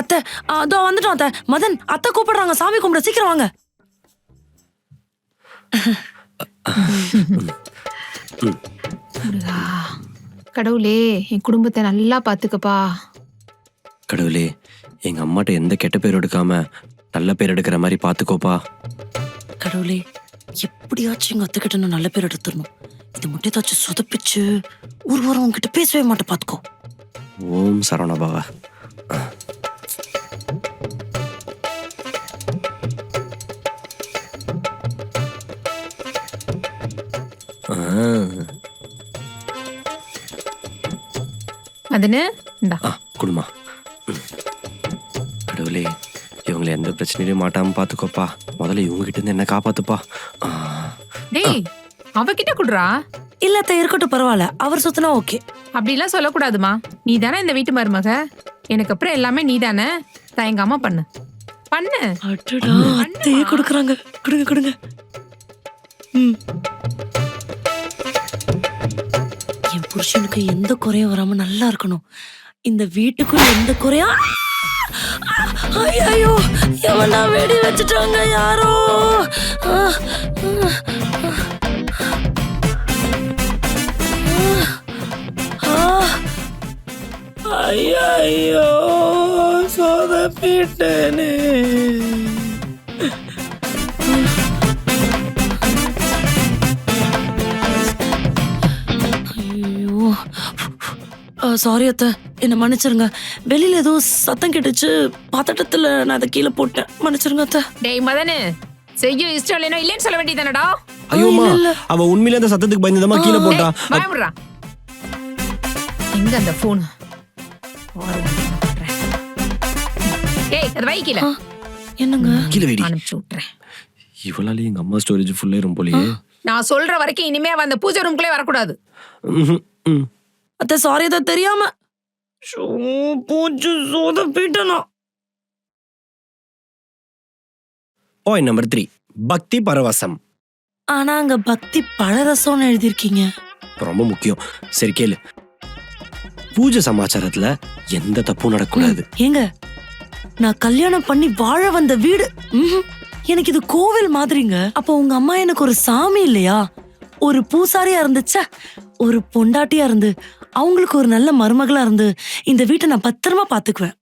அத்தை அதோ வந்துட்டோம் அத்தை. மதன் அத்தை கூப்பிடுறாங்க, சாமி கும்பிட, சீக்கிரம் வாங்க. கடவுளே என் குடும்பத்தை நல்லா பாத்துக்கப்பா. கடவுளே, எங்க அம்மாட்ட எந்த கெட்ட பேர் எடுக்காம நல்ல பேர் எடுக்கிற மாதிரி பாத்துக்கோப்பா. கடவுளே, எப்படியாச்சும் எங்க அத்தைக்கிட்ட நான் நல்ல பேர் எடுத்துடணும். இது மட்டும் ஏதாச்சும் சொதப்பிச்சு ஒரு வாரம் உங்ககிட்ட பேசவே மாட்டேன், பாத்துக்கோ. ஓம் சரவண பவ. மதனு இந்தா. குடுமா. கடவுளே, இவங்களை எந்த பிரச்சனையிலும் மாட்டாம பாத்துக்கோப்பா. முதல்ல இவங்க கிட்ட இருந்து என்ன காப்பாத்துப்பா. டேய் அவகிட்ட குடுறா. இல்ல அத்தை, இருக்கட்டும், பரவாயில்ல. அவர் சுத்தினா ஓகே. அப்படிலாம் சொல்லக்கூடாதுமா. நீ தானே இந்த வீட்டு மருமக. எனக்கு அப்புறம் எல்லாமே நீ தானே. எங்க அம்மா பண்ணு பண்ணு. அடடா, அத்தையே கொடுக்குறாங்க. கொடுங்க கொடுங்க. என் புருஷனுக்கு எந்த குறையும் வராம நல்லா இருக்கணும். இந்த வீட்டுக்கும் எந்த குறையா. ஐயோ, எவனா வெடி வச்சுட்டாங்க யாரோ. ஐயோ, சொதப்பிட்டேனே. சாரி அத்தை, என்ன மன்னிச்சிருங்க. வெளியில ஏதோ சத்தம் கேட்டுச்சு, பதட்டத்துல நான் அதை கீழே போட்டேன், மன்னிச்சிருங்க அத்தை. டேய் மதனு, செய்யும் இஷ்டம் இல்லைனோ இல்லைன்னு சொல்ல வேண்டியதானடா. ஐயோமா, அவ உண்மையில அந்த சத்தத்துக்கு பயந்துதாமா கீழே போட்டா. பயமுறா. எங்க அந்த போன்? ஏய் அது வை கீழே. என்னங்க? கீழே வெடி. அனுப்பிச்சு விட்டுறேன். இவளால எங்க அம்மா ஸ்டோரேஜ் ஃபுல்லாயிரும் போலயே. நான் சொல்ற வரைக்கும் இனிமே அந்த பூஜை ரூம்குள்ளே வரக்கூடாது. அத்தை சாரி அத்தை, தெரியாம. பூஜை சொதப்பிட்டேனா. பாயிண்ட் நம்பர் 3, பக்தி பரவசம். ஆனா அங்க பக்தி பழரசம்னு எழுதிருக்கீங்க. ரொம்ப முக்கியம். சரி கேளு. பூஜை சமாச்சாரத்துல எந்த தப்பும் நடக்கூடாது. ஏங்க, நான் கல்யாணம் பண்ணி வாழ வந்த வீடு. எனக்கு இது கோவில் மாதிரிங்க. அப்போ உங்க அம்மா எனக்கு ஒரு சாமி இல்லையா? ஒரு பூசாரியா இருந்துச்சா, ஒரு பொண்டாட்டியா இருந்து அவங்களுக்கு ஒரு நல்ல மருமகளா இருந்து இந்த வீட்டை நான் பத்திரமா பாத்துக்குவேன்.